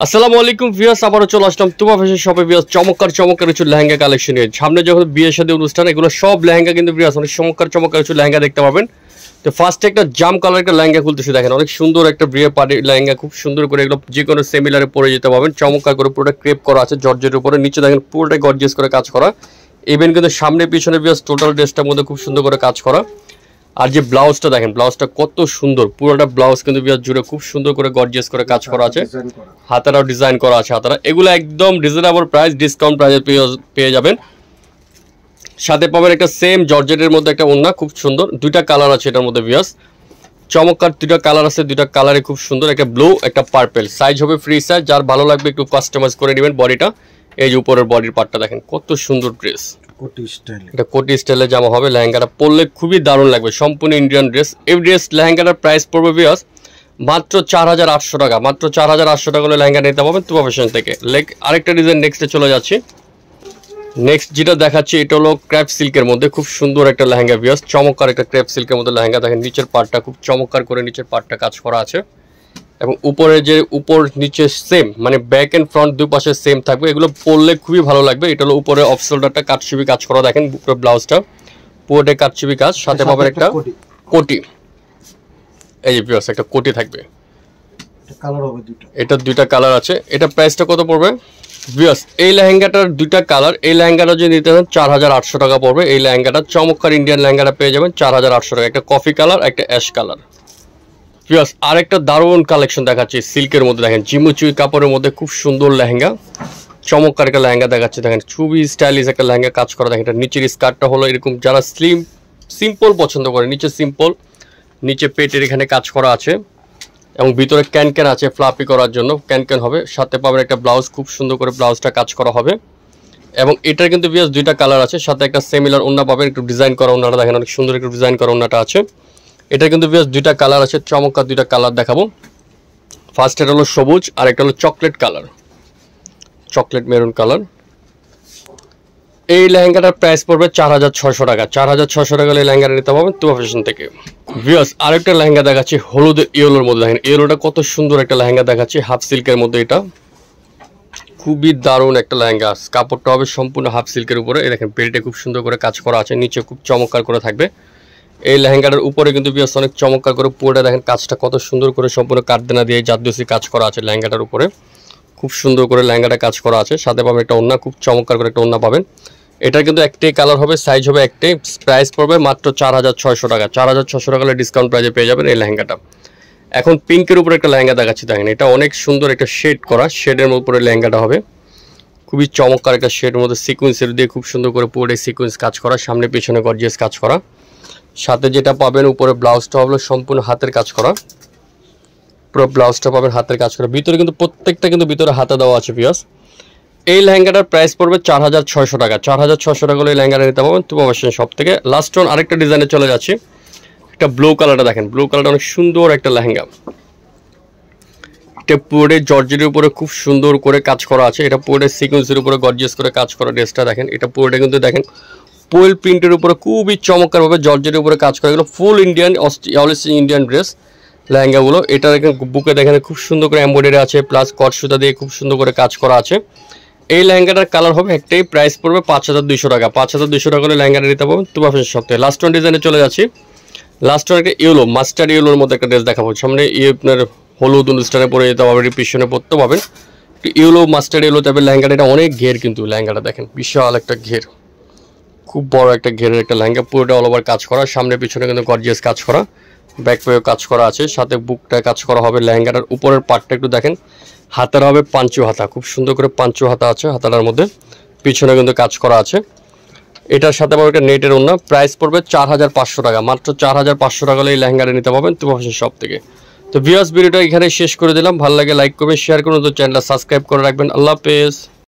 আসসালামু আলাইকুম ভিউয়ার্স, আবারও চলে আসলাম তুবা ফ্যাশন শপে। ভিউয়ার্স, চমৎকার চমৎকার কিছু লেহেঙ্গা কালেকশন নিয়ে। সামনে যখন বিয়ে শাদী অনুষ্ঠান, এগুলো সব লেহেঙ্গা কিন্তু ভিউয়ার্স অনেক চমৎকার চমৎকার কিছু লেহেঙ্গা দেখতে পাবেন। তো ফার্স্টে একটা জাম কালার একটা লেহেঙ্গা খুলতেছি, দেখেন অনেক সুন্দর একটা বিয়ে পার্টি লেহেঙ্গা, খুব সুন্দর করে এগুলো যে কোনো সেমিলারে পরে যেতে পারবেন। চমৎকার করে পুরোটা ক্রেপ করা আছে জর্জের উপরে, নিচে দেখেন পুরোটা গর্জিয়াস করে কাজ করা। ইভেন কিন্তু সামনে পিছনে ভিউয়ার্স টোটাল ড্রেসটার মধ্যে খুব সুন্দর করে কাজ করা। আর যে ব্লাউজটা দেখেন, ব্লাউজটা কত সুন্দর, পুরোটা ব্লাউজ কিন্তু ভিউয়ার্স জুড়ে খুব সুন্দর করে গর্জিয়াস করে কাজ করা আছে, হাতারাও ডিজাইন করা আছে। হাতারা এগুলো একদম রিজনেবল প্রাইস, ডিসকাউন্ট প্রাইসে পেয়ে যাবেন। সাথে পাবেন একটা সেম জর্জেটের মধ্যে একটা ওড়না, খুব সুন্দর। দুইটা কালার আছে এটার মধ্যে ভিউয়ার্স, চমৎকার দুইটা কালার আছে, দুইটা কালারে খুব সুন্দর, একটা ব্লু একটা পার্পেল। সাইজ হবে ফ্রি সাইজ, যার ভালো লাগবে একটু কাস্টমাইজ করে নেবেন বডিটা। এই যে উপরের বডির পার্টটা দেখেন কত সুন্দর ড্রেস, এটা কোটি স্টাইলে জামা হবে। লেহেঙ্গাটা পরলে খুবই দারুণ লাগবে, সম্পূর্ণ ইন্ডিয়ান ড্রেস। এই ড্রেস লেহেঙ্গাটার প্রাইস পড়বে ভিউয়ার্স মাত্র 4800 টাকা। মাত্র 4800 টাকা হলে লেহেঙ্গা নিতে পারবেন তুবা ফ্যাশন থেকে। আরেকটা ডিজাইন নেক্সটে চলে যাচ্ছি। নেক্সট যেটা দেখাচ্ছি এটা হলো ক্র্যাপ সিল্কের মধ্যে, খুব সুন্দর একটা লেহেঙ্গা ভিউয়ার্স, চমৎকার একটা ক্র্যাপ সিল্কের মধ্যে লেহেঙ্গা। দেখেন নিচের পার্টটা খুব চমৎকার করে নিচের পার্টটা কাজ করা আছে, এবং উপরে যে উপর নিচে সেম, মানে ব্যাক এন্ড ফ্রন্ট দুই পাশে সেম থাকবে। এগুলো পরলে খুবই ভালো লাগবে। এটা হলো উপরে অফ শোল্ডারটা কাটছবি কাজ করা, দেখেন উপরে ব্লাউজটা পুরোটা কাটছবি কাজ, সাথে পাবেন একটা কোটি। এই যে ভিউয়ার্স একটা কোটি থাকবে, এটা দুইটা কালার আছে। এটা প্রাইসটা কত পড়বে ভিউয়ার্স? এই লেহেঙ্গাটার দুইটা কালার, এই লেহেঙ্গাটা যদি নিতে চান 4800 টাকা পড়বে। এই লেহেঙ্গাটা চমৎকার ইন্ডিয়ান লেহেঙ্গাটা পেয়ে যাবেন 4800 টাকা। একটা কফি কালার, একটা অ্যাশ কালার। ভিউয়ার্স আরেকটা দারুণ কালেকশন দেখাচ্ছি সিল্কের মধ্যে, দেখেন জিমুচুই কাপড়ের মধ্যে খুব সুন্দর লেহেঙ্গা, চমৎকার একটা লেহেঙ্গা দেখাচ্ছে। দেখেন খুবই স্টাইলিশ একটা লেহেঙ্গা কাজ করা। দেখেন এটা নিচের স্কার্টটা হলো এরকম, যারা সিম্পল পছন্দ করে, নিচে সিম্পল, নিচে পেটের এখানে কাজ করা আছে, এবং ভিতরে ক্যানক্যান আছে ফ্লাপি করার জন্য, ক্যানক্যান হবে। সাথে পাবেন একটা ব্লাউজ, খুব সুন্দর করে ব্লাউজটা কাজ করা হবে। এবং এটার কিন্তু ভিউয়ার্স দুইটা কালার আছে, সাথে একটা সিমিলার ওড়না পাবেন, একটু ডিজাইন করা ওড়নাটা দেখেন অনেক সুন্দর একটু ডিজাইন করা ওড়নাটা আছে। এটা কিন্তু ভিউয়ার্স দুইটা কালার আছে, চমৎকার দুইটা কালার দেখাবো। ফার্স্ট এটা হলো সবুজ, আর একটা হলো chocolate colour, chocolate maroon colour. এই লেহেঙ্গাটার প্রাইস পড়বে 4600 টাকা। 4600 টাকা এই লেহেঙ্গাটা নিতে পারবেন তুবা ফ্যাশন থেকে। ভিউয়ার্স আরেকটা লেহেঙ্গা দেখাচ্ছি হলুদ ইয়েলোর মধ্যে, দেখেন ইয়েলোটা কত সুন্দর একটা লেহেঙ্গা দেখাচ্ছি, হাফ সিল্কের মধ্যে। এটা খুবই দারুণ একটা লেহেঙ্গা, কাপড়টা হবে সম্পূর্ণ হাফ সিল্কের উপরে। এই দেখেন বেল্টে খুব সুন্দর করে কাজ করা আছে, নিচে খুব চমৎকার করে থাকবে। এই লেহেঙ্গাটার উপরে কিন্তু ভিউয়ার্স অনেক চমৎকার করে পুরোটা দেখেন কাজটা কত সুন্দর করে সম্পূর্ণ কাঠদানা দিয়ে জাদুসি কাজ করা আছে লেহেঙ্গাটার উপরে, খুব সুন্দর করে লেহেঙ্গাটা কাজ করা আছে। সাথে পাবেন একটা ওড়না, খুব চমৎকার করে একটা ওড়না পাবেন। এটা কিন্তু একটাই কালার হবে, সাইজ হবে একটাই, প্রাইস পড়বে মাত্র 4600 টাকা। 4600 টাকা ডিসকাউন্ট প্রাইসে পেয়ে যাবেন এই লেহেঙ্গাটা। এখন পিঙ্কের উপরে একটা লেহেঙ্গা দেখাচ্ছি, দেখেন এটা অনেক সুন্দর একটা শেড করা, শেডের উপরে লেহেঙ্গাটা হবে, খুবই চমৎকার একটা শেডের মধ্যে সিকোয়েন্সের দিয়ে খুব সুন্দর করে পুরোটাই সিকোয়েন্স কাজ করা, সামনে পিছনে গর্জিয়াস কাজ করা। সাথে যেটা পাবেন উপরে ব্লাউজটা হলো সম্পূর্ণ হাতের কাজ করা, পুরো ব্লাউজটা পাবেন হাতের কাজ করা। ভিতরে কিন্তু প্রত্যেকটা কিন্তু ভিতরে হাতে দেওয়া আছে ভিউয়ার্স। এই লেহেঙ্গাটার প্রাইস পড়বে 4600 টাকা। 4600 টাকা হলে এই লেহেঙ্গাটা নিতে পারবেন তুবা ফ্যাশন শপ থেকে। লাস্ট ওয়ান আরেকটা ডিজাইনে চলে যাচ্ছি। একটা ব্লু কালারটা দেখেন, ব্লু কালারটা অনেক সুন্দর একটা লেহেঙ্গা, এটা পুরো জর্জেটের উপরে খুব সুন্দর করে কাজ করা আছে। এটা পুরো সিকোয়েন্সের উপরে গর্জিয়াস করে কাজ করা ড্রেসটা দেখেন, এটা পুরোটা কিন্তু দেখেন পোয়েল প্রিন্টের উপরে খুবই চমৎকারভাবে জর্জেটের উপরে কাজ করা। এগুলো ফুল ইন্ডিয়ান ইন্ডিয়ান ড্রেস লেহেঙ্গাগুলো। এটা দেখেন বুকে দেখেন খুব সুন্দর করে এমব্রয়ডারি আছে, প্লাস কট সুতা দিয়ে খুব সুন্দর করে কাজ করা আছে। এই লেহেঙ্গাটার কালার হবে একটাই, প্রাইস পড়বে 5200 টাকা। 5200 টাকা হলে লেহেঙ্গাটা নিতে পারবেন তুবা ফ্যাশন শপ থেকে। লাস্ট ওয়ান ডিজাইনে চলে যাচ্ছি। লাস্ট ওয়ান একটা ইয়েলো, মাস্টার্ড ইয়েলোর মধ্যে একটা ড্রেস দেখাবো। সামনে আপনার হলুদ অনুষ্ঠানে পরে যেতে পারবেন, পিছনে পরতে পাবেন ইয়েলো, মাস্টার্ড ইয়েলো টাইপের লেহেঙ্গাটা। এটা অনেক ঘের কিন্তু লেহেঙ্গাটা দেখেন, বিশাল একটা ঘের, খুব বড় একটা ঘেরের একটা লেহেঙ্গা, পুরোটা অল ওভার কাজ করা, সামনে পিছনে কিন্তু গর্জিয়াস কাজ করা, ব্যাক পেয়েও কাজ করা আছে, সাথে বুকটা কাজ করা হবে। লেহেঙ্গাটার উপরের পার্টটা একটু দেখেন, হাতার হবে পাঞ্চু হাতা, খুব সুন্দর করে পাঞ্চু হাতা আছে হাতাটার মধ্যে, পিছনে কিন্তু কাজ করা আছে। এটার সাথে আবার একটা নেটের ওড়না, প্রাইস পড়বে 4500 টাকা। মাত্র 4500 টাকা হলে এই লেহেঙ্গাটা নিতে পারবেন তুবা ফ্যাশন শপ থেকে। তো ভিউয়ার্স ভিডিওটা এখানে শেষ করে দিলাম, ভালো লাগে লাইক করবেন, শেয়ার করুন, তো চ্যানেলটা সাবস্ক্রাইব করে রাখবেন। আল্লাহ হাফেজ।